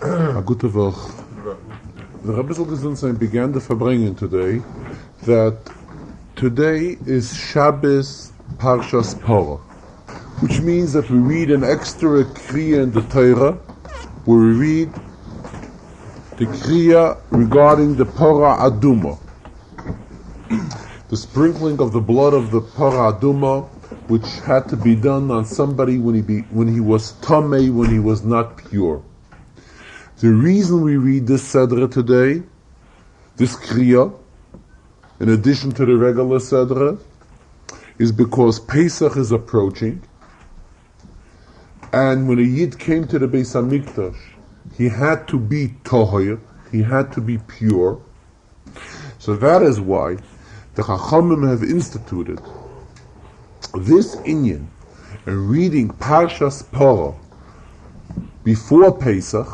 A gute Woche. The Rebbe Gesundsein began the Farbrengen today that today is Shabbos Parshas Porah, which means that we read an extra Kriya in the Torah, where we read the Kriya regarding the Porah Aduma, the sprinkling of the blood of the Porah Aduma, which had to be done on somebody when he was tamei, when he was not pure. The reason we read this Chazarah today, this Kriya, in addition to the regular Chazarah, is because Pesach is approaching, and when a Yid came to the Beis HaMikdash, he had to be Tohir, he had to be pure. So that is why the Chachamim have instituted this inyan and reading Parshas Porah before Pesach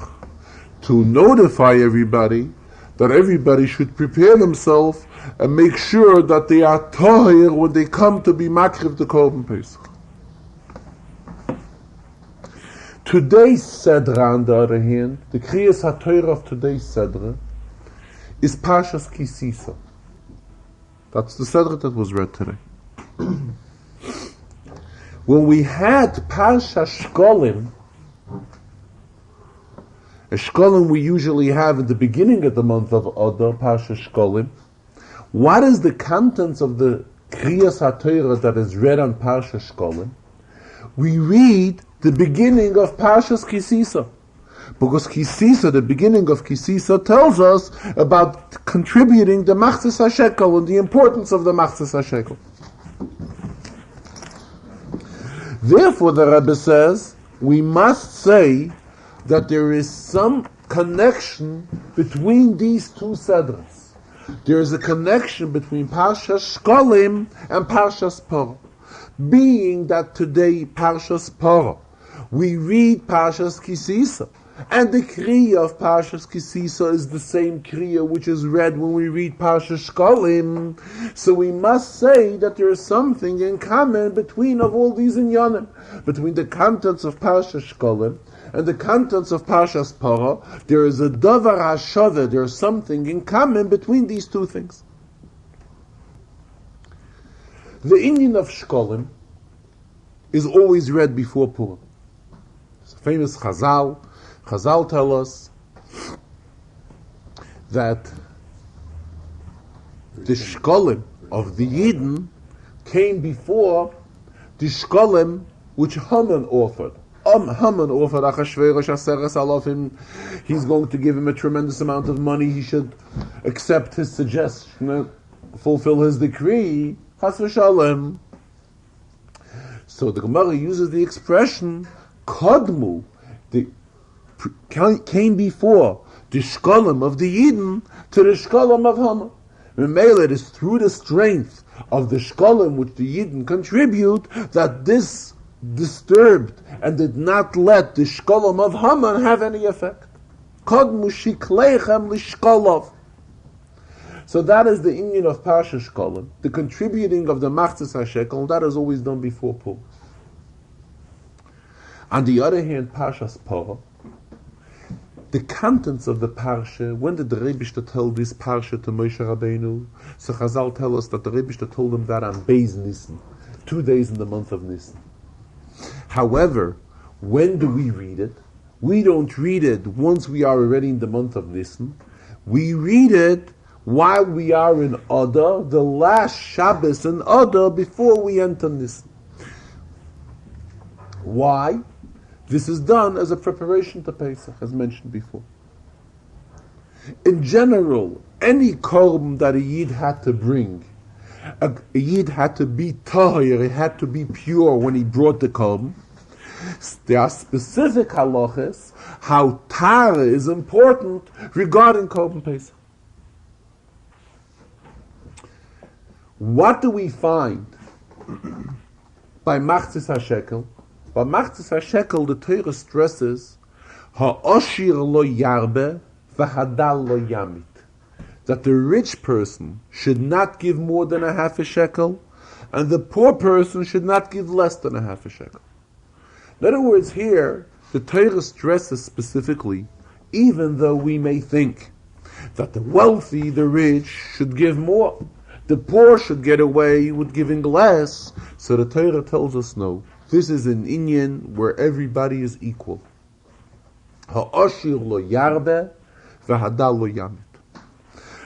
to notify everybody that everybody should prepare themselves and make sure that they are Tahir when they come to be Makriv the Korban Pesach. Today's Chazarah, on the other hand, the Kriyas HaTorah of today's Chazarah is Parshas Tisa. That's the Chazarah that was read today. When we had Parshas Shkolim, a Shkolim we usually have at the beginning of the month of Adar, Parshas Shkolim, what is the contents of the Kriyas HaTorah that is read on Parshas Shkolim? We read the beginning of Parshas Kisisa. Because Kisisa, the beginning of Kisisa, tells us about contributing the Machzis HaShekel and the importance of the Machzis HaShekel. Therefore, the Rebbe says, we must say that there is some connection between these two Chazarahs. There is a connection between Parshas Shkolim and Parshas Porah. Being that today, Parshas Porah, we read Parshas Kisisa, and the Kriya of Parshas Kisisa is the same Kriya which is read when we read Parshas Shkolim. So we must say that there is something in common between of all these inyanim, between the contents of Parshas Shkolim and the contents of Parshas Porah. There is a davar hashava, there is something in common between these two things. The inyan of Shkolim is always read before Purim. It's a famous Chazal. Chazal tell us that the Shkolim of the Yidden came before the Shkolim which Haman offered. Haman offered Achashverosh Aseres Alofim. He's going to give him a tremendous amount of money. He should accept his suggestion, fulfill his decree. Chas v'shalom. So the Gemara uses the expression Kodmu, came before the Shkolim of the Yidden to the Shkolim of Haman. It is through the strength of the Shkolim which the Yidden contribute that this disturbed and did not let the Shkolim of Haman have any effect. Kodmu shikleichem lishkolov. So that is the inyan of Parshas Shkolim, the contributing of the Machzis HaShekel, that is always done before Purim. On the other hand, Parshas Porah, the contents of the Parsha, when did the Rebishter tell this Parsha to Moshe Rabbeinu? So Chazal tell us that the Rebishter told him that on Beis Nisan, 2 days in the month of Nisan. However, when do we read it? We don't read it once we are already in the month of Nisan. We read it while we are in Adar, the last Shabbos in Adar before we enter Nisan. Why? This is done as a preparation to Pesach, as mentioned before. In general, any korban that a Yid had to bring, a Yid had to be tahir, he had to be pure when he brought the korban. There are specific halachas how Tara is important regarding korban Pesach. What do we find by Machzis HaShekel? By Machzis HaShekel, the Torah stresses ha'oshir lo yarbe v'hadal lo yamit, that the rich person should not give more than a half a shekel, and the poor person should not give less than a half a shekel. In other words, here, the Torah stresses specifically even though we may think that the wealthy, the rich, should give more, the poor should get away with giving less, so the Torah tells us no. This is an inyan where everybody is equal. Ha'ashir lo yarbe, v'hadal lo yamit.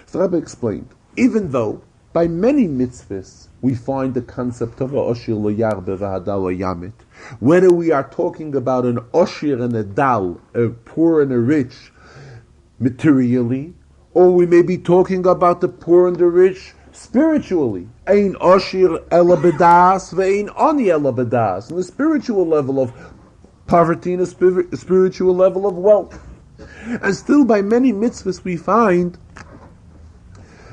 So Rabbi explained, even though by many mitzvahs we find the concept of ha'ashir lo yarbe, v'hadal lo yamit, whether we are talking about an ashir and a dal, a poor and a rich, materially, or we may be talking about the poor and the rich spiritually. Ein ashir ela bedas ve'ein ani ela bedas. On the spiritual level of poverty and a spiritual level of wealth. And still by many mitzvahs we find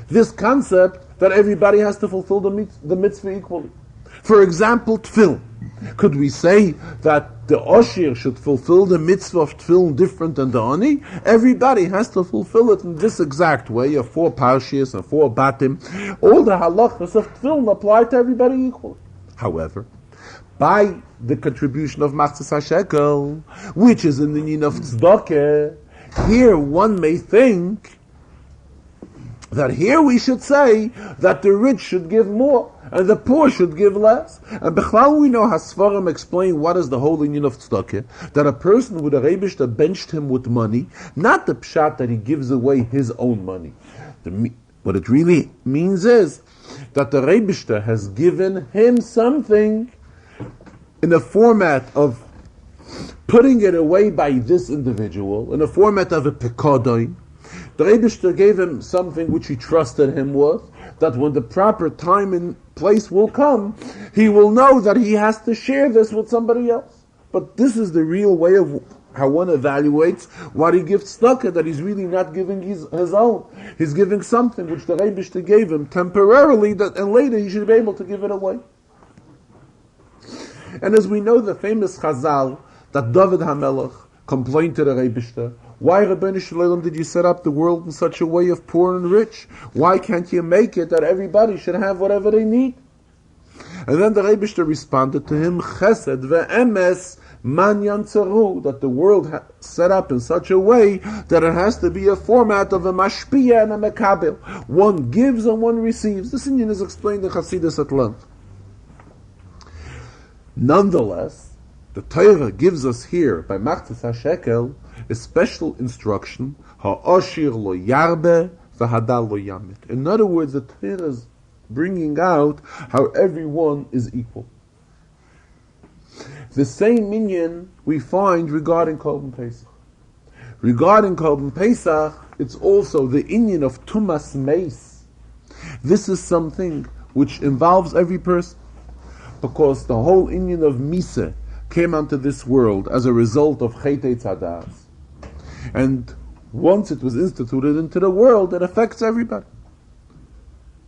this concept that everybody has to fulfill the mitzvah equally. For example, tefillin. Could we say that the Oshir should fulfill the mitzvah of tefillin different than the Ani? Everybody has to fulfill it in this exact way, of 4 parshias and 4 batim. All the halachas of tefillin apply to everybody equally. However, by the contribution of Machzis HaShekel, which is in the union of tzedakah, here one may think that here we should say that the rich should give more and the poor should give less. And Bechlal we know Hasfarim explain what is the whole union of tzedakah, that a person with a Rebishter benched him with money, not the pshat that he gives away his own money. What it really means is that the Rebishter has given him something in a format of putting it away by this individual, in a format of a pekodon. The Rebishter gave him something which he trusted him with, that when the proper time and place will come, he will know that he has to share this with somebody else. But this is the real way of how one evaluates what he gives tzedakah, that he's really not giving his own. He's giving something which the Rebishter gave him temporarily, and later he should be able to give it away. And as we know, the famous Chazal, that David HaMelech complained to the Rebishter, why, Rabbeinu Shalom, did you set up the world in such a way of poor and rich? Why can't you make it that everybody should have whatever they need? And then the Rebishter responded to him, Chesed ve'emes man yantzeru, that the world set up in such a way that it has to be a format of a mashpia and a mekabel. One gives and one receives. This Indian is explained in Chassidus at length. Nonetheless, the Torah gives us here, by Machzis HaShekel, a special instruction, ha'ashir lo yarbe v'hadal lo yamit. In other words, the Torah is bringing out how everyone is equal. The same minyan we find regarding Korban Pesach. Regarding Korban Pesach, it's also the inyan of Tumas Meis. This is something which involves every person, because the whole inyan of Misa came onto this world as a result of Chetei Tzadas. And once it was instituted into the world, it affects everybody.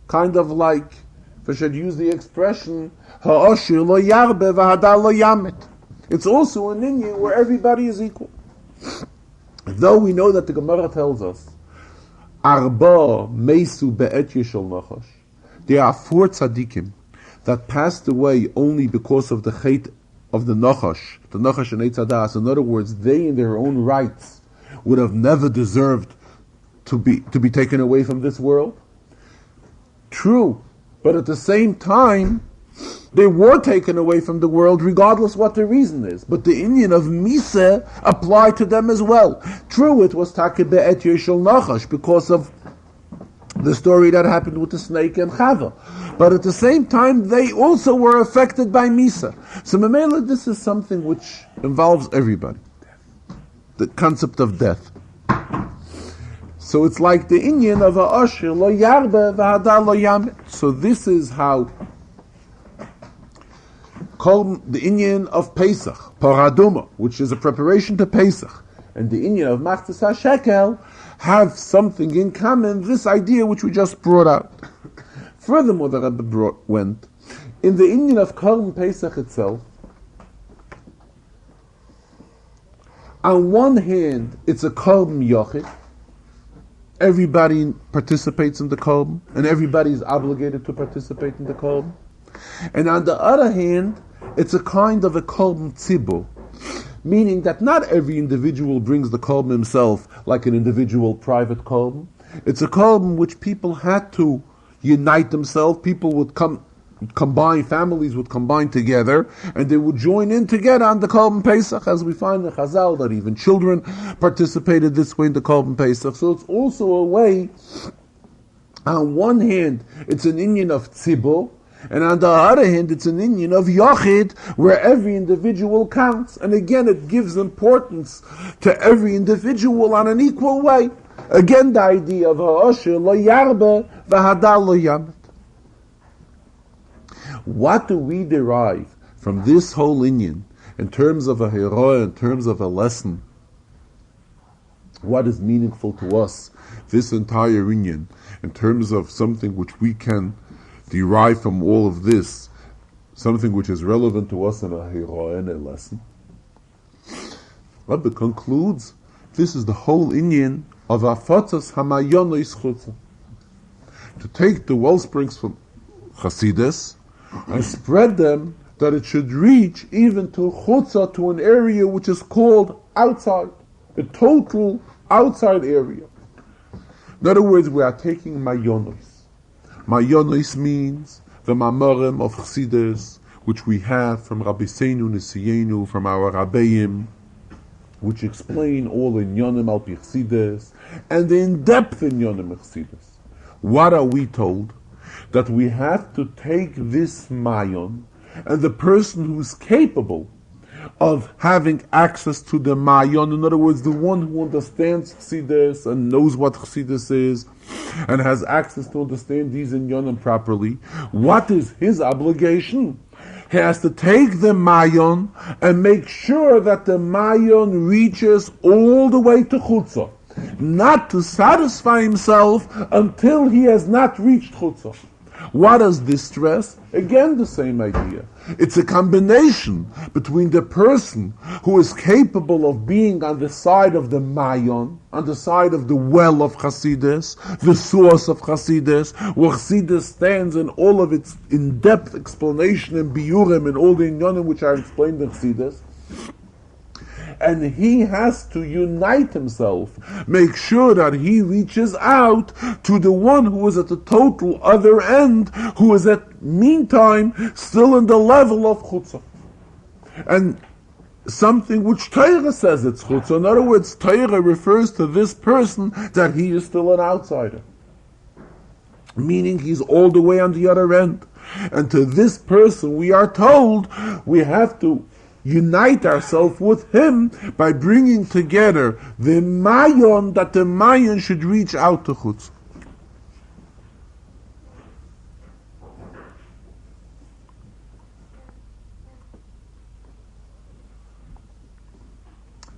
Kind of like, if I should use the expression, ha'ashir lo yarbe v'hadal lo yamit. It's also an inyan where everybody is equal. Though we know that the Gemara tells us, Arba meisu be'et yishol nachash. There are 4 tzaddikim that passed away only because of the chet of the nachash and Eitz Hadas. In other words, they in their own rights would have never deserved to be taken away from this world. True, but at the same time, they were taken away from the world regardless what the reason is. But the inyan of Misa applied to them as well. True, it was Takeh Be'et Yeshel Nachash because of the story that happened with the snake and Chava. But at the same time, they also were affected by Misa. So Mamela, this is something which involves everybody. The concept of death. So it's like the inyan of ha'ashir lo yarbe v'hadal lo yamit. So this is how called the inyan of Pesach, Paraduma, which is a preparation to Pesach, and the inyan of Machzis HaShekel have something in common, this idea which we just brought out. Furthermore, the Rebbe went, in the inyan of Korban Pesach itself, on one hand, it's a Korban Yochid. Everybody participates in the Korban, and everybody is obligated to participate in the Korban. And on the other hand, it's a kind of a Korban Tzibur, Meaning that not every individual brings the kolben himself like an individual private kolben. It's a kolben which people had to unite themselves. People would combine, families would combine together, and they would join in together on the kolben Pesach, as we find in Chazal that even children participated this way in the kolben Pesach. So it's also a way, on one hand, it's an inyan of tzibur, and on the other hand, it's an inyan of yachid, where every individual counts. And again, it gives importance to every individual on an equal way. Again, the idea of ha'osher lo yarbe v'hadal lo yamet. What do we derive from this whole inyan in terms of a hero, in terms of a lesson? What is meaningful to us, this entire inyan, in terms of something which we can derive from all of this, something which is relevant to us in a hero and a lesson? Rabbi concludes, this is the whole inyan of afatzas hamayonos chutza, to take the wellsprings from Chasidus and spread them, that it should reach even to chutza, to an area which is called outside, the total outside area. In other words, we are taking mayonos. Mayonos means the mamorim of Chassidus, which we have from Rabbi Seinu Nisiyenu, from our Rabbeim, which explain all in Yonim al pi Chassidus, and the in-depth in Yonim Chassidus. What are we told? That we have to take this mayon, and the person who's capable of having access to the mayon, in other words, the one who understands Chassidus and knows what Chassidus is, and has access to understand these in Yonim properly, what is his obligation? He has to take the mayon and make sure that the mayon reaches all the way to chutzah, not to satisfy himself until he has not reached chutzah. What does this stress? Again, the same idea. It's a combination between the person who is capable of being on the side of the mayon, on the side of the well of Chassidus, the source of Chassidus, where Chassidus stands in all of its in-depth explanation and biurim and all the inyanim which are explained in Chassidus. And he has to unite himself, make sure that he reaches out to the one who is at the total other end, who is at meantime still in the level of chutzah. And something which Torah says it's chutzah. In other words, Torah refers to this person that he is still an outsider, meaning he's all the way on the other end. And to this person we are told we have to unite ourselves with him by bringing together the mayon, that the mayon should reach out to chutz.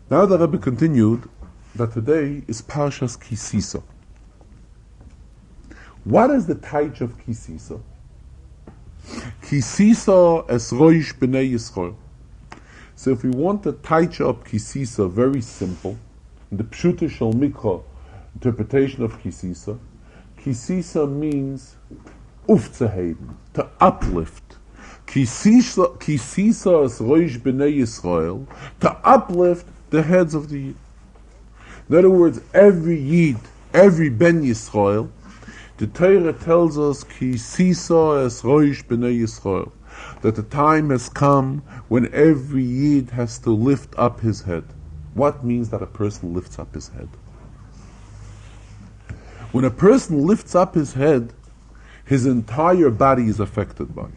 Now the Rebbe continued that today is Parshas Kisisa. What is the taich of Kisisa? Kisisa es roish b'nei Yisrael. So if we want to touch up Kisisa, very simple, in the Pshuta Shel Mikra interpretation of Kisisa, Kisisa means ufzeheben, to uplift. Kisisa is roish b'nei Yisrael, to uplift the heads of the Yid. In other words, every Yid, every Ben Yisrael, the Torah tells us Kisisa es roish b'nei Yisrael, that the time has come when every Yid has to lift up his head. What means that a person lifts up his head? When a person lifts up his head, his entire body is affected by it.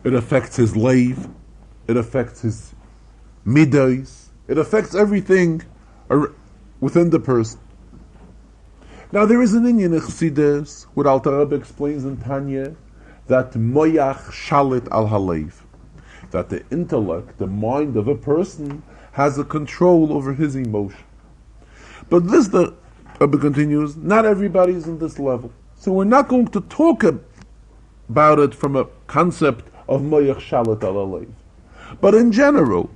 It affects his leiv, it affects his midos, it affects everything within the person. Now there is an inyan in Chassidus, what Alter Rebbe explains in Tanya, that moyach shalit al halev, that the intellect, the mind of a person, has a control over his emotion. But this, the Rebbe continues, not everybody is in this level. So we're not going to talk about it from a concept of moyach shalit al halev. But in general,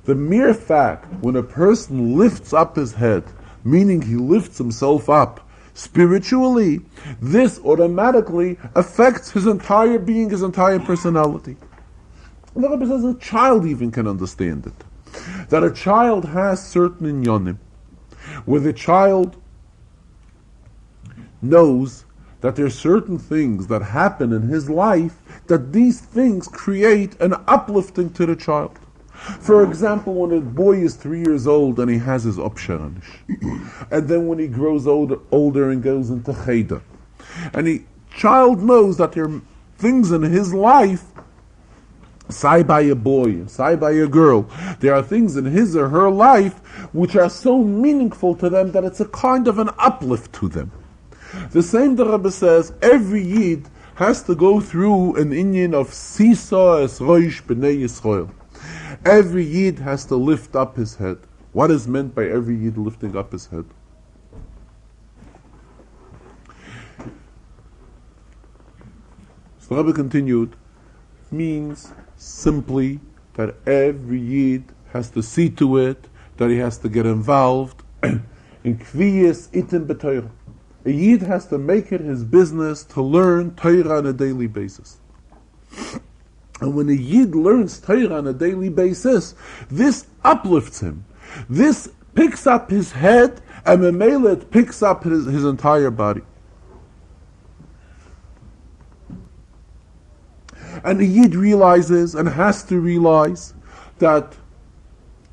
the mere fact when a person lifts up his head, meaning he lifts himself up spiritually, this automatically affects his entire being, his entire personality. The Rebbe says a child even can understand it. That a child has certain inyanim, where the child knows that there are certain things that happen in his life, that these things create an uplifting to the child. For example, when a boy is 3 years old and he has his upsharanish, and then when he grows older and goes into cheder, and the child knows that there are things in his life, say by a boy and say by a girl, there are things in his or her life which are so meaningful to them that it's a kind of an uplift to them. The same the Rebbe says, every Yid has to go through an inyan of Tisa es roish b'nei Yisrael. Every Yid has to lift up his head. What is meant by every Yid lifting up his head? So the Rebbe continued, means simply that every Yid has to see to it, that he has to get involved in kviyas itim b'Torah. A Yid has to make it his business to learn Torah on a daily basis. And when a Yid learns Torah on a daily basis, this uplifts him. This picks up his head, and memela it picks up his entire body. And the Yid realizes, and has to realize, that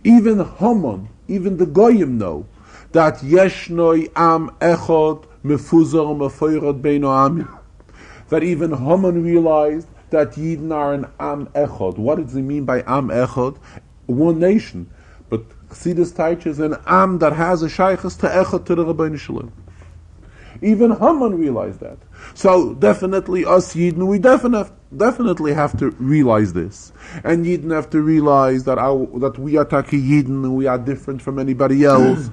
even Haman, even the Goyim know, that Yeshnoi Am Echad Mefuzar Mefoyrad Beino Amim. That even Haman realized that Yidden are an Am Echad. What does he mean by Am Echad? One nation. But Chassidus teaches an Am that has a Shaykhus to Echad to the Rabbeinu Shalom. Even Haman realized that. So definitely us Yidden, we definitely have to realize this. And Yidden have to realize that we are Taki Yidden and we are different from anybody else.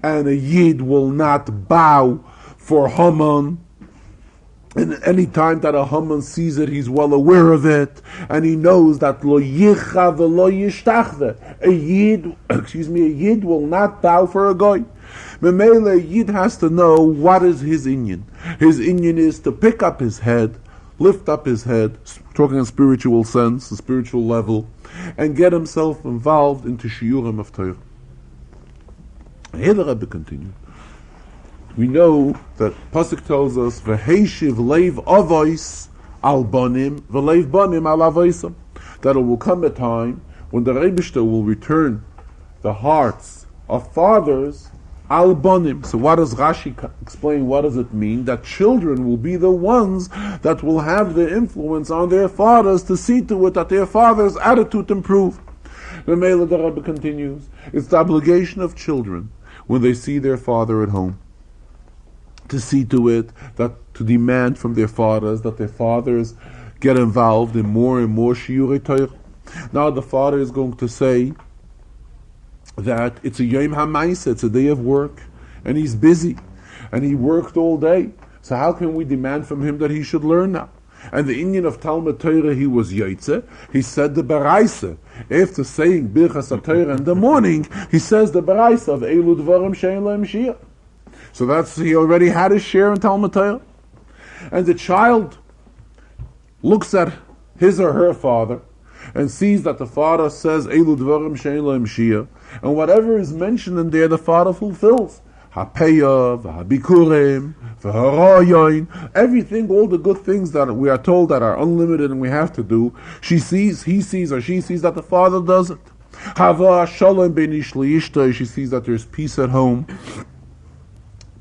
And a Yid will not bow for Haman. And any time that a Haman sees it, he's well aware of it, and he knows that lo yicha v'lo yishtachve. A Yid will not bow for a goy. Memele, a Yid has to know what is his inyan. His inyan is to pick up his head, lift up his head, talking in spiritual sense, the spiritual level, and get himself involved into shiurim of Torah. Here the Rebbe continued. We know that Pasuk tells us, "V'heishiv leiv avois al banim, v'leiv banim al avoisam." That it will come a time when the Rebishter will return the hearts of fathers al banim. So what does Rashi explain? What does it mean? That children will be the ones that will have the influence on their fathers to see to it that their father's attitude improve. The Mela the Rebbe continues, it's the obligation of children when they see their father at home, to see to it, that to demand from their fathers that their fathers get involved in more and more shiurei Torah. Now the father is going to say that it's a yom ha'maisa, it's a day of work, and he's busy, and he worked all day. So how can we demand from him that he should learn now? And the inyan of Talmud Torah, he was yaitze. He said the beraisa. After saying birchas HaTorah in the morning, he says the beraisa of Elu Dvarim Shein Lo Mashiach. So he already had his share in Talmud Torah. And the child looks at his or her father and sees that the father says Elu Dvarim Shein Lo Mashiach, and whatever is mentioned in there, the father fulfills. HaPeyav, HaBikurim, v'Harayoin, everything, all the good things that we are told that are unlimited and we have to do, he sees that the father does it. Hava Shalom ben ish liishta, she sees that there's peace at home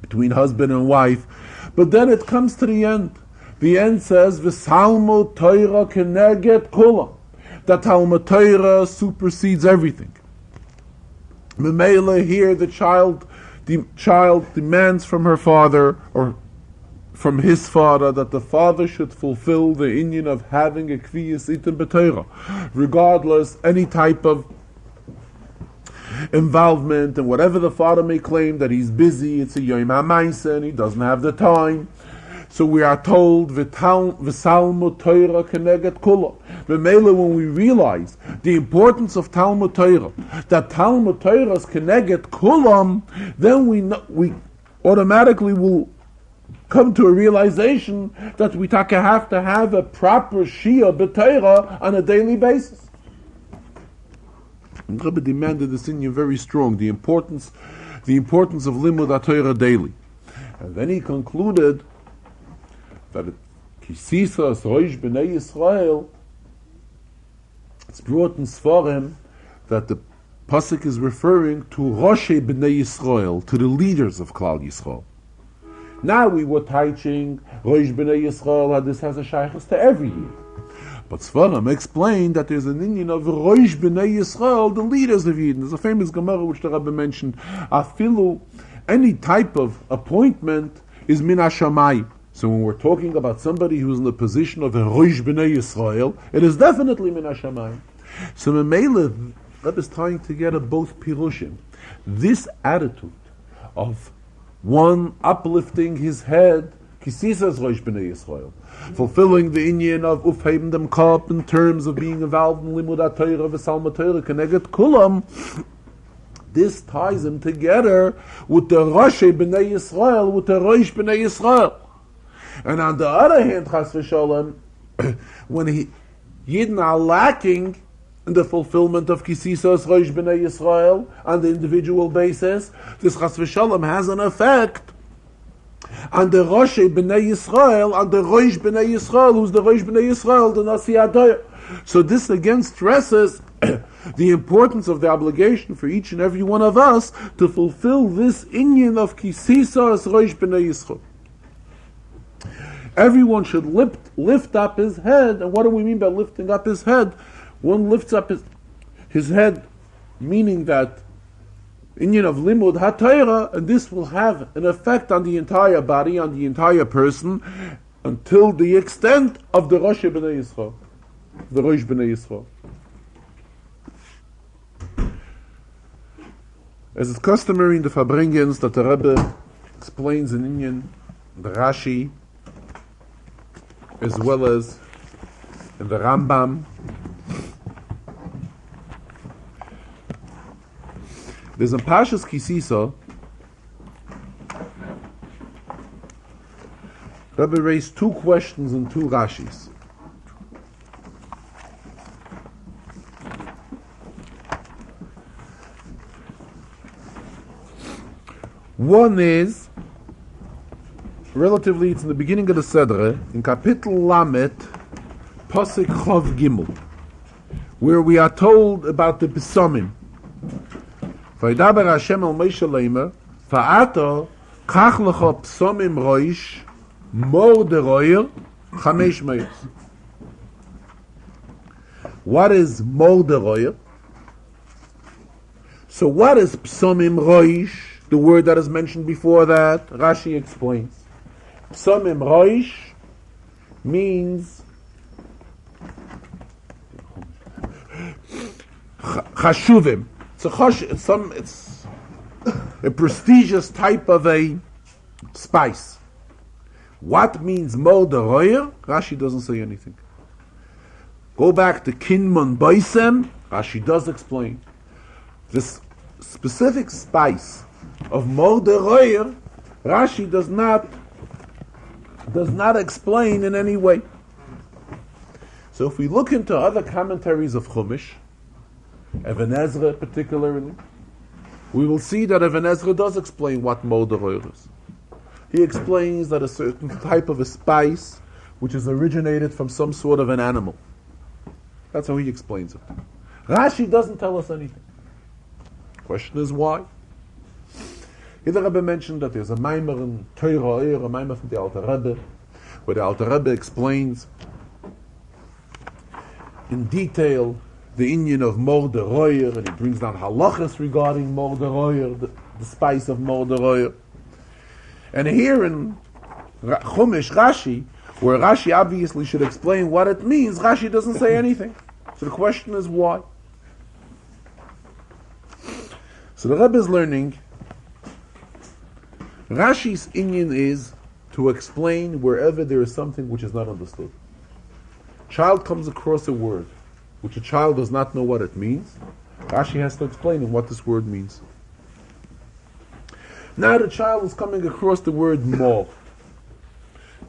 between husband and wife. But then it comes to the end. The end says, V'salmo Torah keneget kula, that Talmud Torah supersedes everything. Memela, here the child demands from her father, or from his father, that the father should fulfill the inyan of having a kviyas itim b'Torah, regardless any type of involvement, and whatever the father may claim that he's busy, it's a yom ha'maisa, and he doesn't have the time. So we are told, v'salmu Torah keneget kula. V'mela, when we realize the importance of Talmud Torah, that Talmud Torah is keneget kulam, then we automatically will come to a realization that we have to have a proper Shia b'Torah on a daily basis. And Rebbe demanded this in you very strong, the importance of Limud HaTorah daily. And then he concluded that Kisisa Rosh B'nai Yisrael, it's brought in Sfarim that the Pasuk is referring to Roshei B'nai Yisrael, to the leaders of Klal Yisrael. Now we were teaching Rosh B'nai Yisrael that this has a shaykhus to every year. But Sfarim explained that there's an Indian of Rosh B'nai Yisrael, the leaders of Yidden. There's a famous Gemara which the Rebbe mentioned. Afilu, any type of appointment is min hashamayim. So when we're talking about somebody who's in the position of a Rosh B'nai Yisrael, it is definitely min hashamayim. So Memele, Rebbe is trying to get at both pirushim. This attitude of one uplifting his head, Kisisas Rosh B'nai Yisrael, fulfilling the inyan of Ufheben dem Kop in terms of being involved in Limud HaTorah v'Salma Torah Keneged Kulam, this ties him together with the Rosh B'nai Yisrael, with the Rosh B'nai Yisrael. And on the other hand, Chas v'Sholem, when Yidden are lacking in the fulfillment of Kisisas Rosh B'nai Yisrael on the individual basis, this Chas v'Sholem has an effect on the Rosh B'nai Yisrael, on the Rosh B'nai Yisrael, who's the Rosh B'nai Yisrael, the Nasi Adayah. So this again stresses the importance of the obligation for each and every one of us to fulfill this inyan of Kisisas Rosh B'nai Yisrael. Everyone should lift up his head. And what do we mean by lifting up his head? One lifts up his head, meaning that inyan of Limud HaTorah, and this will have an effect on the entire body, on the entire person, until the extent of the Rosh B'nai Yisrael. The Rosh B'nai Yisrael. As is customary in the Farbrengens that the Rebbe explains in inyan, the Rashi, as well as in the Rambam, there's in Pashas Kisisa, Rebbe raised two questions in two Rashis. One is, relatively, it's in the beginning of the Chazarah, in Kapitel Lamet, Pasuk Chov Gimel, where we are told about the Pesomim. Vaydaber Hashem el Moshe leimer, Va'ato kach lecha Pesomim roish, mor deroyer, chamesh meyos. What is mor deroyer? So what is Pesomim roish? The word that is mentioned before that, Rashi explains. Pesomim roish means chashuvim. It's a prestigious type of a spice. What means mo deroyer? Rashi doesn't say anything. Go back to Kinman Boisem. Rashi does explain. This specific spice of mo deroyer, Rashi does not explain in any way. So if we look into other commentaries of Chumash, Even Ezra particularly, we will see that Even Ezra does explain what mo deroyer is. He explains that a certain type of a spice which is originated from some sort of an animal. That's how he explains it. Rashi doesn't tell us anything. Question is why? Here the Rebbe mentioned that there's a Maimer in Torah, a Maimer from the Alter Rebbe, where the Alter Rebbe explains in detail the inyan of mor deroyer, and he brings down halachas regarding mor deroyer, the spice of mor deroyer. And here in Chumash Rashi, where Rashi obviously should explain what it means, Rashi doesn't say anything. So the question is why? So the Rebbe is learning, Rashi's inyan is to explain wherever there is something which is not understood. Child comes across a word which a child does not know what it means. Rashi has to explain him what this word means. Now the child is coming across the word more.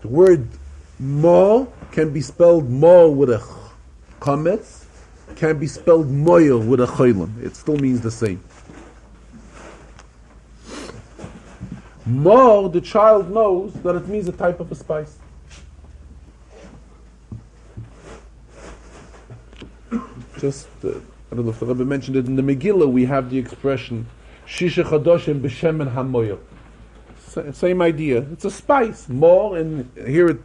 The word mo can be spelled mo with a chametz, can be spelled moyer with a chaylim. It still means the same. Mo, the child knows that it means a type of a spice. Just, I don't know if the Rebbe mentioned it in the Megillah, we have the expression Shisha Chadoshim B'Shemen HaMoyer. Same idea. It's a spice. More, and here it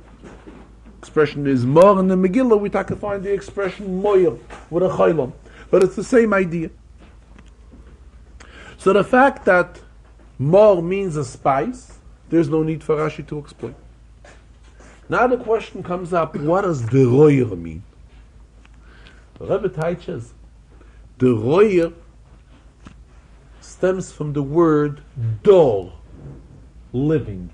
expression is more. In the Megillah we can find the expression moyer with a chaylam. But it's the same idea. So the fact that more means a spice, there's no need for Rashi to explain. Now the question comes up, what does the royer mean? The Rebbe teaches, the royer stems from the word dor, living.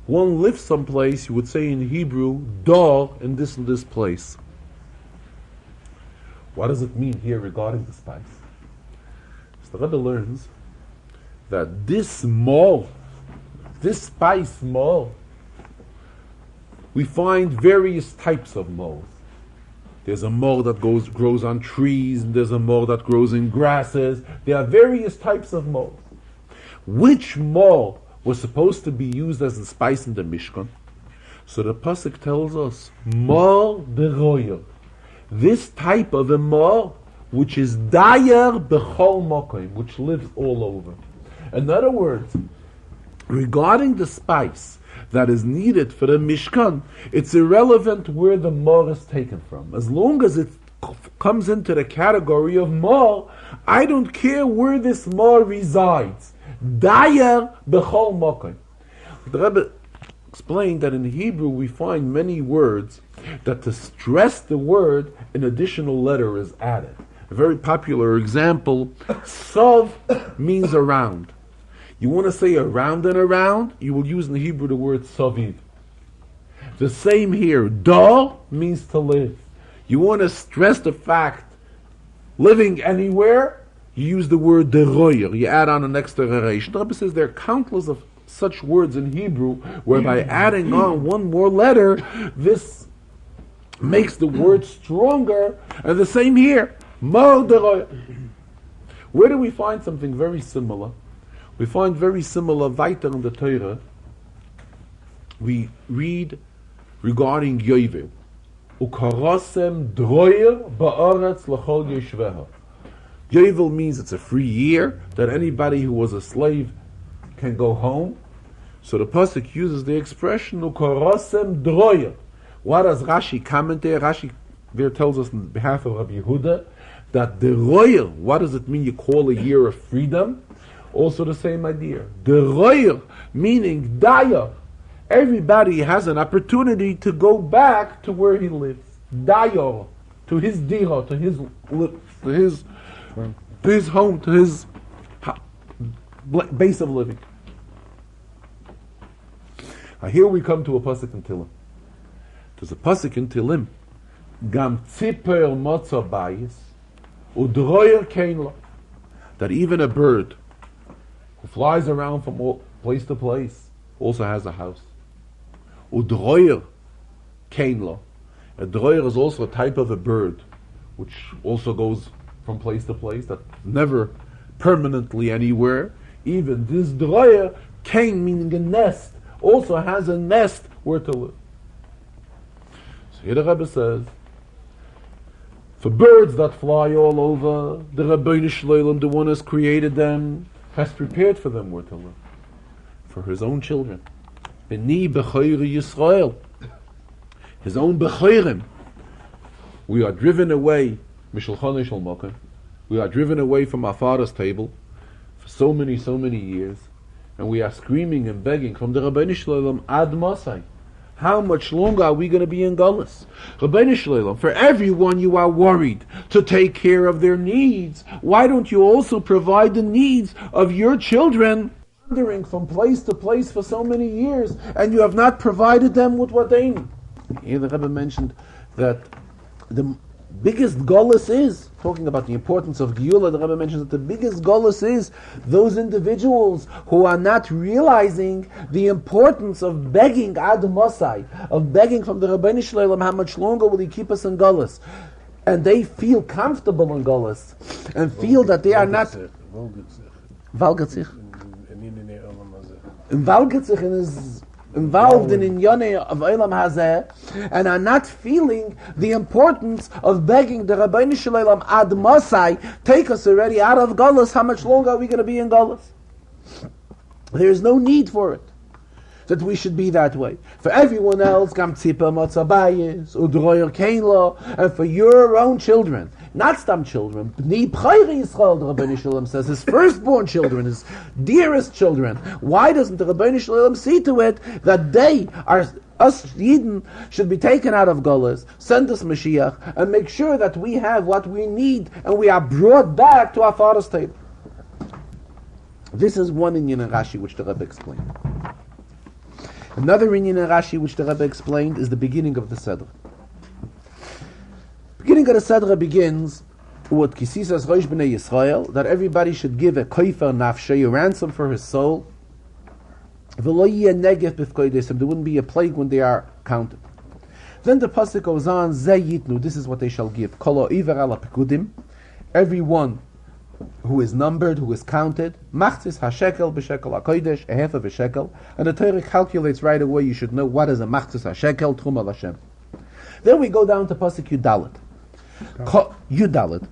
One lives someplace, you would say in Hebrew, dor, in this place. What does it mean here regarding the spice? So the Rebbe learns that this mol, this spice mol, we find various types of moles. There's a mole that grows on trees, and there's a mole that grows in grasses. There are various types of moles. Which mole was supposed to be used as a spice in the Mishkan? So the pasuk tells us, mol de royer. This type of a mole, which is dayer bechol mokim, which lives all over. In other words, regarding the spice that is needed for the Mishkan, it's irrelevant where the mor is taken from. As long as it comes into the category of mor, I don't care where this mor resides. Dayer bechol mokim. The Rebbe explained that in Hebrew we find many words that to stress the word, an additional letter is added. A very popular example, sov means around. You want to say around and around, you will use in Hebrew the word saviv. The same here, dor means to live. You want to stress the fact, living anywhere, you use the word deroyer. You add on an extra reration. The Rebbe says there are countless of such words in Hebrew, where by adding on one more letter, this makes the word stronger. And the same here, mo deroyer. Where do we find something very similar? We find very similar weiter in the Torah. We read regarding Yovel. Ukarasem droyer ba'aretz l'chol yeshveha. Yovel means it's a free year, that anybody who was a slave can go home. So the pasuk uses the expression ukarasem droyer. What does Rashi comment there? Rashi there tells us on behalf of Rabbi Yehuda that the royer, what does it mean you call a year of freedom? Also the same idea. The royer, meaning daya. Everybody has an opportunity to go back to where he lives. Daya, to his dira, to his home, to his base of living. Now here we come to a pasuk in Tehillim. There's a pasuk in Tehillim. Gam tziper motza bayis udroyer kein lo. That even a bird who flies around from place to place also has a house. Udroyer kein lo. A droyer is also a type of a bird which also goes from place to place, that's never permanently anywhere. Even this droyer, kein meaning a nest, also has a nest where to live. So here the Rebbe says, for birds that fly all over, the Rabbeinu Shloilem, the one who has created them, has prepared for them where to live. For his own children. B'ni b'chayri Yisrael. His own b'chayrim. We are driven away, Mishulchan Shel Mokem. We are driven away from our father's table for so many years. And we are screaming and begging from the Rabbeinu Shloilem, Ad Masai. How much longer are we going to be in Galus? Rabbeinu Shloilem, for everyone you are worried to take care of their needs. Why don't you also provide the needs of your children, wandering from place to place for so many years, and you have not provided them with what they need? Here the Rebbe mentioned that biggest golus is, talking about the importance of Geula, the Rebbe mentions that the biggest golus is those individuals who are not realizing the importance of begging Ad Mosai, of begging from the Rabbeinu Shalom, how much longer will he keep us in golus? And they feel comfortable in golus, and feel that they are not... Valgetzich is involved in Inyane of Olam Hazeh, and are not feeling the importance of begging the Rabbeinu Shalom Ad Mosai, take us already out of Golus, how much longer are we going to be in Golus? There is no need for it, that we should be that way. For everyone else, Gam Tzipa Motzabayis, Udroyer Kainlo, and for your own children, not stam children, B'nei B'chayri Yisrael, the Rabbeinu Shalom says, his firstborn children, his dearest children. Why doesn't the Rabbeinu Shalom see to it that they are, us Yidden, should be taken out of Golas, send us Mashiach, and make sure that we have what we need, and we are brought back to our father's table. This is one inyan in Rashi which the Rebbe explained. Another inyan in Rashi which the Rebbe explained is the beginning of the Sedra. Beginning of the Sedra begins with Kisisas Rosh B'nei Yisrael, that everybody should give a koifer nafshe, a ransom for his soul. There wouldn't be a plague when they are counted. Then the pasuk goes on, Zeh Yitnu, this is what they shall give. Kol ha'over ala pekudim, everyone who is numbered, who is counted, machzis hashekel b'shekel hakodesh, a half of a shekel, and the Torah calculates right away. You should know what is a machzis hashekel, truma l'Hashem. Then we go down to pasuk Yudalet. Yudalet.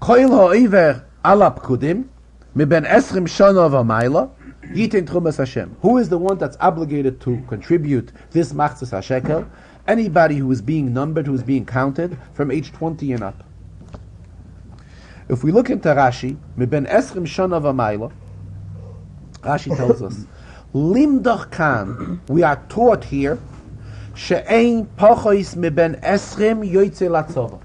Koil ha'over ala pekudim, miben esrim shana v'mayla, yitin trumas Hashem. Who is the one that's obligated to contribute this machzis hashekel? Anybody who is being numbered, who is being counted from age 20 and up. If we look into Rashi, miben esrim shana v'mayla, Rashi tells us, limdach kan, we are taught here, she'ein pochois miben esrim yoytze latzova,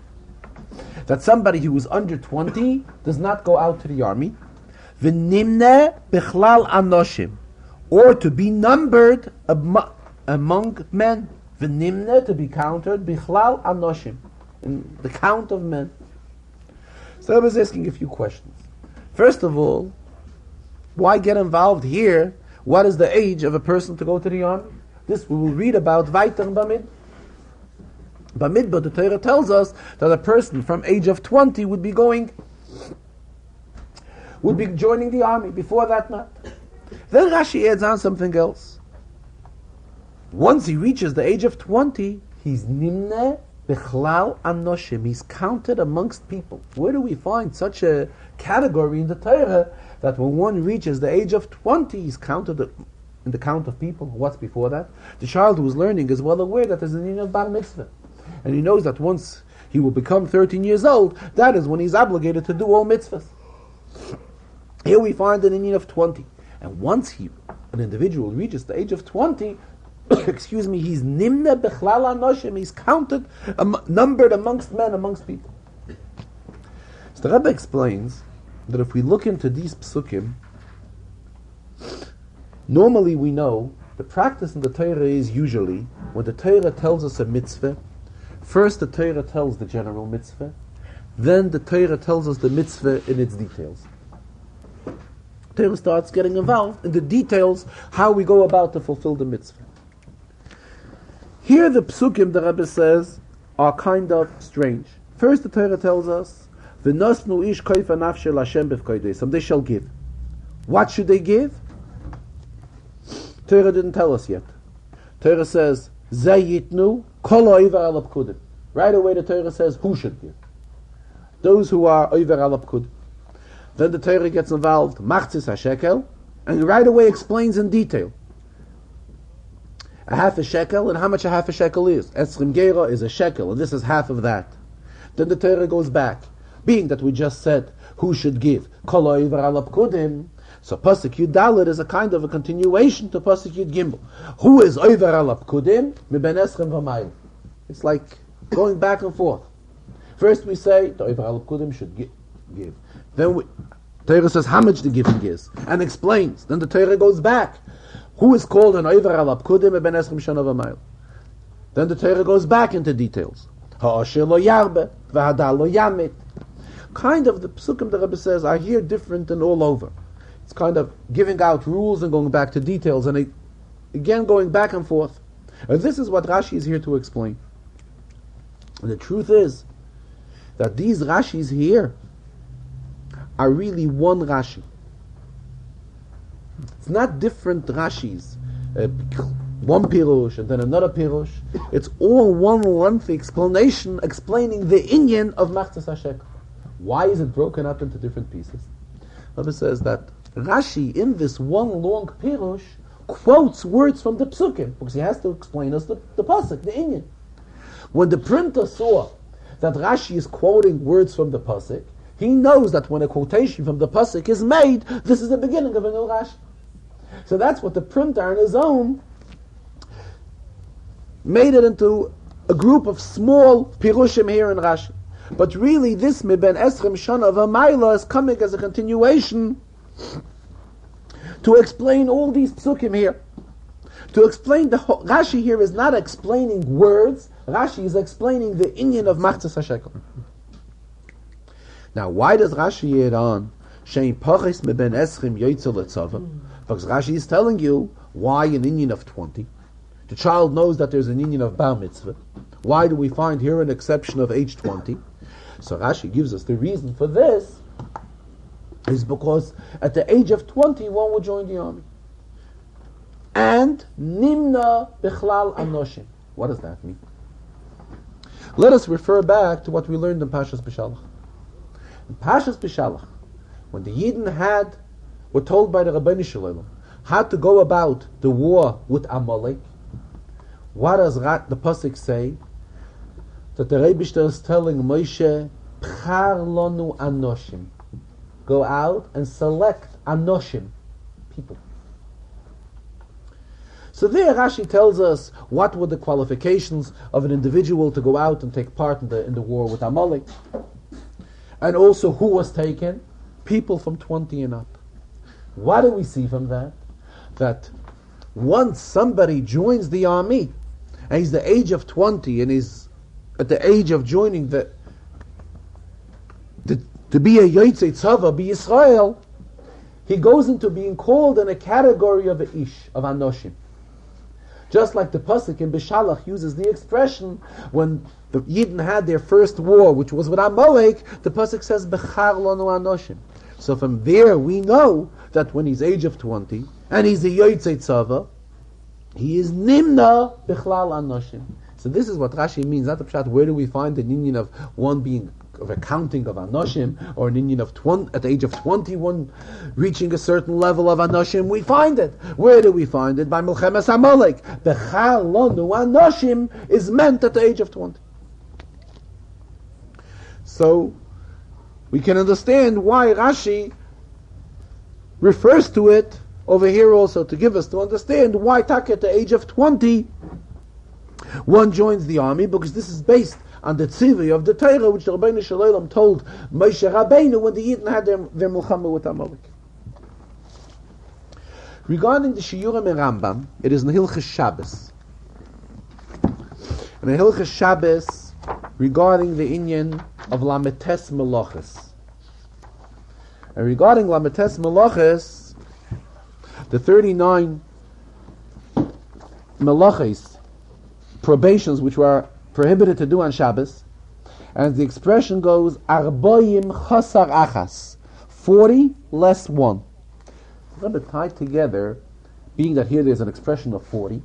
that somebody who is under 20 does not go out to the army, v'nimne bichlal anoshim, or to be numbered among men, v'nimne, to be counted, bichlal anoshim, in the count of men. So I was asking a few questions. First of all, why get involved here? What is the age of a person to go to the army? This we will read about weiter in Bamid. Bamidbar, the Torah tells us that a person from age of 20 would be joining the army. Before that, not. Then Rashi adds on something else. Once he reaches the age of 20, he's nimne bichlal anoshim. He's counted amongst people. Where do we find such a category in the Torah that when one reaches the age of 20, he's counted in the count of people? What's before that? The child who is learning is well aware that there's a need of bar mitzvah. And he knows that once he will become 13 years old, that is when he's obligated to do all mitzvahs. Here we find an Indian of 20. And once an individual reaches the age of 20, excuse me, he's nimna bichlal anoshim, he's counted, numbered amongst men, amongst people. So the Rebbe explains that if we look into these psukim, normally we know the practice in the Torah is usually when the Torah tells us a mitzvah, first the Torah tells the general mitzvah, then the Torah tells us the mitzvah in its details. The Torah starts getting involved in the details, how we go about to fulfill the mitzvah. Here the psukim, the Rebbe says, are kind of strange. First the Torah tells us, V'nosnu ish koifa nafshe l'Hashem b'vkodeisam, they shall give. What should they give? Torah didn't tell us yet. Torah says, Zeh yitnu kol ha'over ala pekudim. Right away the Torah says, who should give? Those who are over ala pekudim. Then the Torah gets involved, machzis hashekel, and right away explains in detail a half a shekel and how much a half a shekel is. Esrim gera is a shekel, and this is half of that. Then the Torah goes back, being that we just said who should give kol ha'over ala pekudim. So pasuk Yud Dalet is a kind of a continuation to pasuk Yud Gimel. Who is over ala pekudim? Miben esrim v'mayil. It's like going back and forth. First we say the over ala pekudim should give. Then Torah says how much the giving is and explains. Then the Torah goes back. Who is called an over ala pekudim miben esrim shana v'mayil? Then the Torah goes back into details. Ha'asher lo yarbe, v'hadal lo yamit. Kind of the psukim the Rebbe says are here different than all over. It's kind of giving out rules and going back to details and again going back and forth. And this is what Rashi is here to explain. And the truth is that these Rashis here are really one Rashi. It's not different Rashis. One Pirush and then another Pirush. It's all one lengthy explanation explaining the inyan of Machzas HaShekel. Why is it broken up into different pieces? Rabbi says that Rashi in this one long Pirush quotes words from the Psukim because he has to explain us the Pasuk, the inyan. When the printer saw that Rashi is quoting words from the Pasuk, he knows that when a quotation from the Pasuk is made, this is the beginning of a new Rashi. So that's what the printer on his own made it into a group of small Pirushim here in Rashi. But really this Miben Esrim Shana V'Mayla is coming as a continuation to explain all these Psukim here. To explain Rashi here is not explaining words, Rashi is explaining the inyan of Machzas HaShekel. Now, why does Rashi add on Shein Pachis Miben Esrim Yoitzel Etzava? Because Rashi is telling you why an inyan of 20. The child knows that there's an inyan of Bar Mitzvah. Why do we find here an exception of age 20? So Rashi gives us the reason for this is because at the age of 20 one would join the army. And Nimna Bichlal Anoshim. What does that mean? Let us refer back to what we learned in Pashas B'Shalach. In Pashas B'Shalach, when the Yidden were told by the Rabbeinu Shalom how to go about the war with Amalek, what does the Pasuk say? That the Rebishter is telling Moshe, Bchar lonu anoshim. Go out and select anoshim, people. So there Rashi tells us what were the qualifications of an individual to go out and take part in the war with Amalek. And also who was taken? People from 20 and up. What do we see from that? That once somebody joins the army, and he's the age of 20 and he's at the age of joining to be a Yotzei Tzava, be Yisrael, he goes into being called in a category of a Ish, of Anoshim. Just like the Pasuk in B'Shalach uses the expression when the Yidden had their first war, which was with Amalek, the Pasuk says, Bechar lonu Anoshim. So from there we know that when he's age of 20, and he's a Yotzei Tzava, he is Nimna Bichlal Anoshim. So this is what Rashi means, not the pshat, where do we find the inyan of one being of a counting of Anoshim, or an inyan of at the age of 21 reaching a certain level of Anoshim? We find it. Where do we find it? By Milchemes Amalek. Bechal lonu Anoshim is meant at the age of 20. So we can understand why Rashi refers to it over here also, to give us to understand why at the age of 20 one joins the army, because this is based on the tzivui of the Torah, which the Rabbeinu Shalom told Moshe Rabbeinu when the Yidden had their milchama with Amalek. Regarding the Shiurim in Rambam, it is in Hilchas Shabbos. And in Hilchas Shabbos, regarding the inyan of Lametes Melachos. And regarding Lametes Melachos, the 39 Melachos, probations which were prohibited to do on Shabbos, and the expression goes, Arboim chasar achas, 40 less 1. A little bit tied together, being that here there's an expression of 40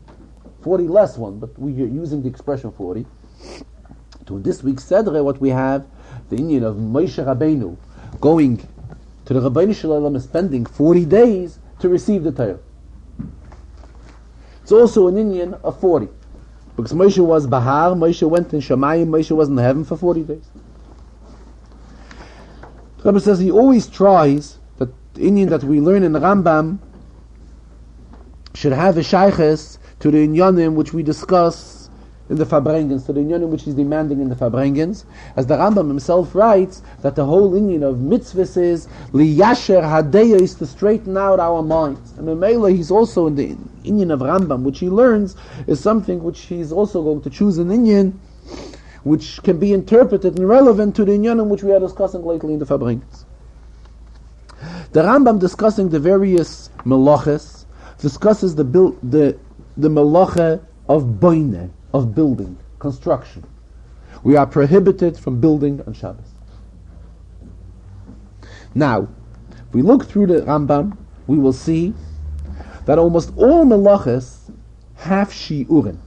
less 1, but we are using the expression 40. To this week's Sedre, what we have, the inyan of Moshe Rabbeinu going to the Rabbeinu Shalom and spending 40 days to receive the Torah. It's also an inyan of 40. Because Moshe was Bahar, Moshe went in Shamayim, Moshe was in heaven for 40 days. The Rebbe says he always tries that the inyan that we learn in the Rambam should have a shayches to the inyanim which we discuss in the Farbrengen, to the inyanim which he's demanding in the Farbrengens. As the Rambam himself writes, that the whole inyan of mitzvahs is liyasher hadeya, is to straighten out our minds. And in Mela, he's also in the inyan of Rambam, which he learns is something which he's also going to choose an inyan, which can be interpreted and relevant to the inyanim which we are discussing lately in the Farbrengen. The Rambam, discussing the various melaches, discusses the melache of boine, of building, construction. We are prohibited from building on Shabbos. Now, if we look through the Rambam, we will see that almost all melaches have shi'urim.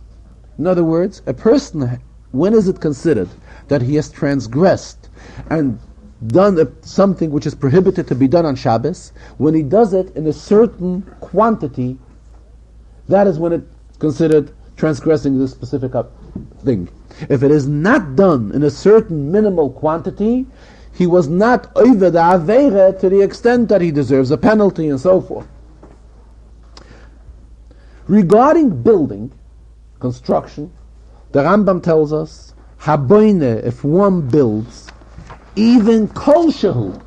In other words, a person, when is it considered that he has transgressed and done something which is prohibited to be done on Shabbos? When he does it in a certain quantity, that is when it's considered transgressing this specific thing. If it is not done in a certain minimal quantity, he was not over the aveira to the extent that he deserves a penalty and so forth. Regarding building, construction, the Rambam tells us, haboine, if one builds, even kol shehu,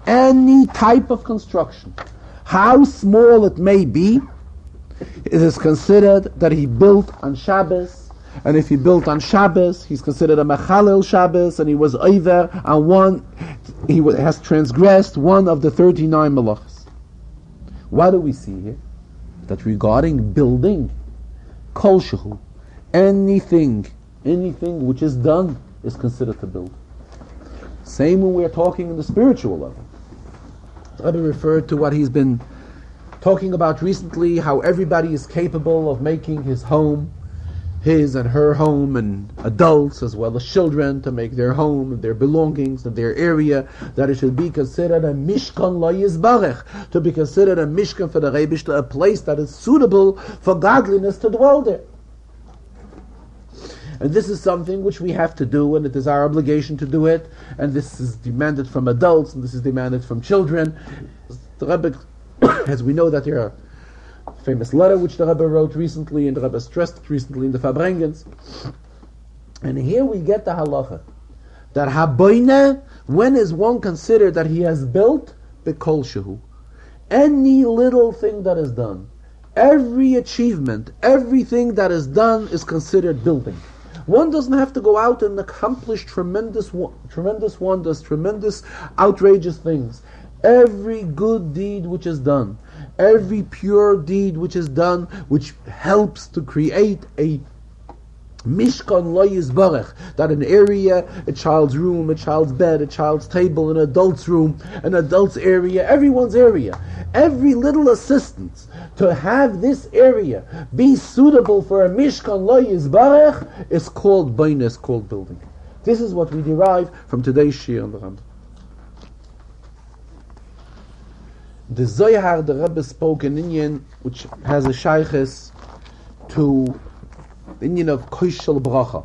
any type of construction, how small it may be, it is considered that he built on Shabbos, and if he built on Shabbos, he's considered a mechalel Shabbos, and he was over on he has transgressed one of the 39 melachos. What do we see here? That regarding building, kol shehu, anything which is done is considered to build. Same when we're talking in the spiritual level. The Rebbe referred to what he's been talking about recently, how everybody is capable of making his home, his and her home, and adults as well as children, to make their home and their belongings and their area, that it should be considered a mishkan lo yizbarech, to be considered a mishkan for the Rebbe, a place that is suitable for godliness to dwell there. And this is something which we have to do, and it is our obligation to do it, and this is demanded from adults, and this is demanded from children. The Rebbe, as we know that there are a famous letter which the Rebbe wrote recently, and the Rebbe stressed it recently in the Farbrengen. And here we get the halacha, that haboine, when is one considered that he has built? Bekol shehu. Any little thing that is done, every achievement, everything that is done is considered building. One doesn't have to go out and accomplish tremendous wonders, tremendous outrageous things. Every good deed which is done, every pure deed which is done, which helps to create a mishkan lo yizbarech, that an area, a child's room, a child's bed, a child's table, an adult's room, an adult's area, everyone's area, every little assistance to have this area be suitable for a mishkan lo yizbarech is called bainus, called building. This is what we derive from today's shir on the Rambam. The Zohar, the Rebbe spoke in Inyan, which has a shayches to the Inyan of koshel bracha.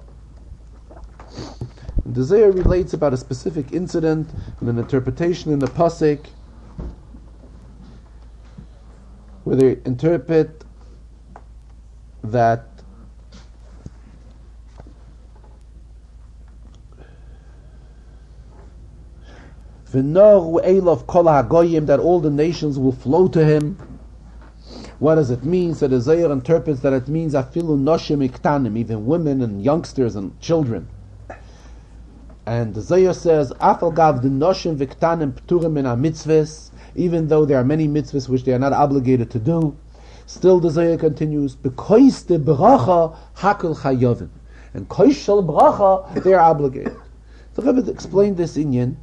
The Zohar relates about a specific incident and an interpretation in the pasuk, where they interpret that that all the nations will flow to him. What does it mean? So the Zohar interprets that it means afilu noshim iktanim, even women and youngsters and children. And the Zohar says afal gav the noshim viktanim pturim min mitzvahs, even though there are many mitzvahs which they are not obligated to do. Still the Zohar continues, because the bracha hakol chayovim, and koshel bracha they are obligated. The Rebbe explained this inyan.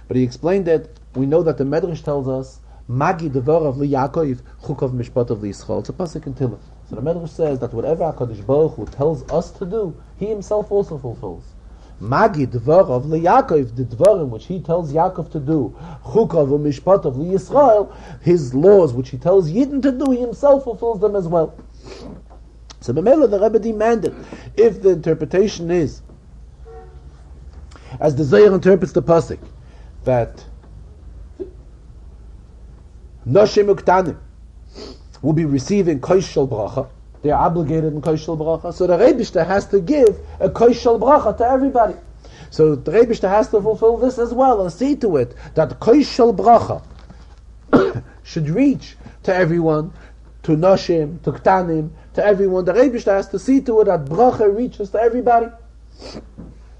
But he explained that we know that the Medrash tells us, Magi devarav li Yaakov, chukav mishpatav li Yisrael. It's a pasuk in Tehillim. So the Medrash says that whatever HaKadosh Baruch Hu tells us to do, he himself also fulfills. Magi devarav li Yaakov, the dvarim which he tells Yaakov to do, chukav mishpatav li Yisrael, his laws which he tells Yidden to do, he himself fulfills them as well. So B'mela the Rebbe demanded, if the interpretation is, as the Zohar interprets the pasuk, that Noshim Uktanim will be receiving Koshel Bracha, they are obligated in Koshel Bracha, so the Rebishter has to give a Koshel Bracha to everybody. So the Rebishter has to fulfill this as well and see to it that Koshel Bracha should reach to everyone, to Noshim, to Ktanim, to everyone. The Rebishter has to see to it that Bracha reaches to everybody.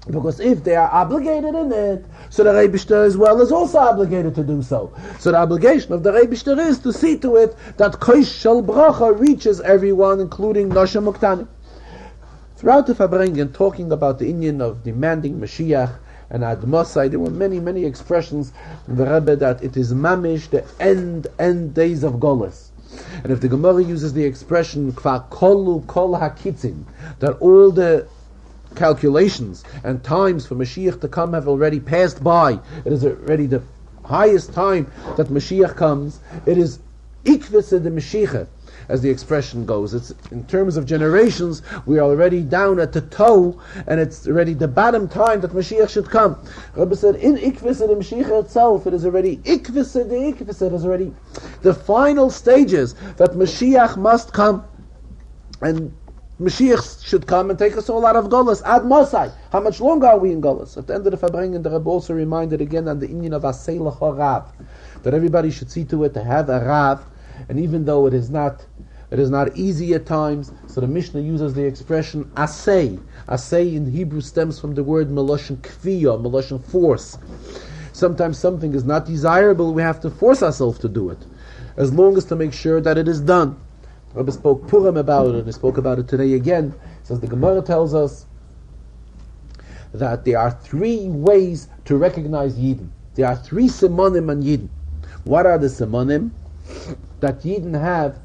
Because if they are obligated in it, so the Rebishter as well is also obligated to do so. So the obligation of the Rebishter is to see to it that Kosh Shel Bracha reaches everyone, including Nosha Muktanim. Throughout the Farbrengen, talking about the Indian of demanding Mashiach and Ad Mosai, there were many, many expressions from the Rebbe that it is mamish, the end days of Golas. And if the Gemara uses the expression Kvar Kolu Kol HaKitzim, that all the calculations and times for Mashiach to come have already passed by, it is already the highest time that Mashiach comes, it is Ikvese de Mashiach, as the expression goes. It's in terms of generations, we are already down at the toe, and it's already the bottom time that Mashiach should come. Rabbi said, in Ikvese de Mashiach itself, it is already Ikvese de Ikvese, it is already the final stages that Mashiach must come, and Mashiach should come and take us all out of Golas. Ad Mosai. How much longer are we in Golas? At the end of the Farbrengen, the Rebbe also reminded again on the Indian of Asei L'cho Rav, that everybody should see to it to have a Rav, and even though it is not easy at times, so the Mishnah uses the expression Asei. Asei in Hebrew stems from the word Meloshen Kviya, Meloshen force. Sometimes something is not desirable, we have to force ourselves to do it, as long as to make sure that it is done. Rabbi spoke Purim about it, and he spoke about it today again. He says the Gemara tells us that there are 3 ways to recognize Yidden. There are 3 simonim on Yidden. What are the simonim? That Yidden have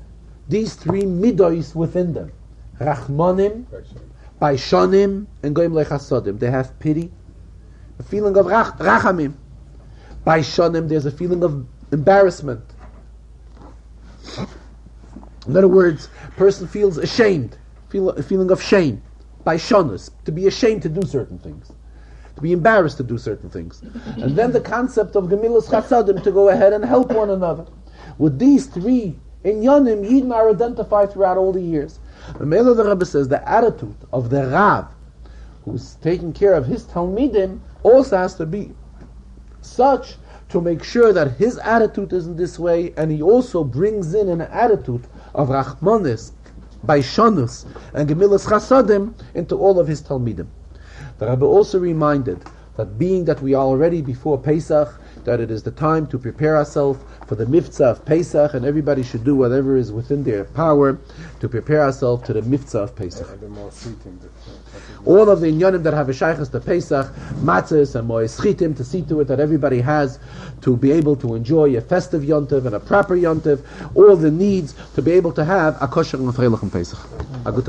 these 3 midos within them. Rachmanim, Baishanim, and Goyim Lechasodim. They have pity, a feeling of rachamim. Baishanim, there's a feeling of embarrassment. In other words, a person feels ashamed, a feeling of shame, by shonus, to be ashamed to do certain things, to be embarrassed to do certain things. And then the concept of Gemilas Chasadim, to go ahead and help one another. With these 3 inyanim, Yidden are identified throughout all the years. The Mela the Rebbe says the attitude of the Rav, who's taking care of his Talmidim, also has to be such to make sure that his attitude is in this way, and he also brings in an attitude of Rachmanis, Baishanus, and Gemilas Chasadim into all of his Talmidim. The Rebbe also reminded that being that we are already before Pesach, that it is the time to prepare ourselves for the Mitzvah of Pesach, and everybody should do whatever is within their power to prepare ourselves to the Mitzvah of Pesach. All of the inyanim that have a shaychus to Pesach, matzahs and moes chitim, to see to it that everybody has to be able to enjoy a festive yontiv and a proper yontiv, all the needs to be able to have a kosher and freilich Pesach. A good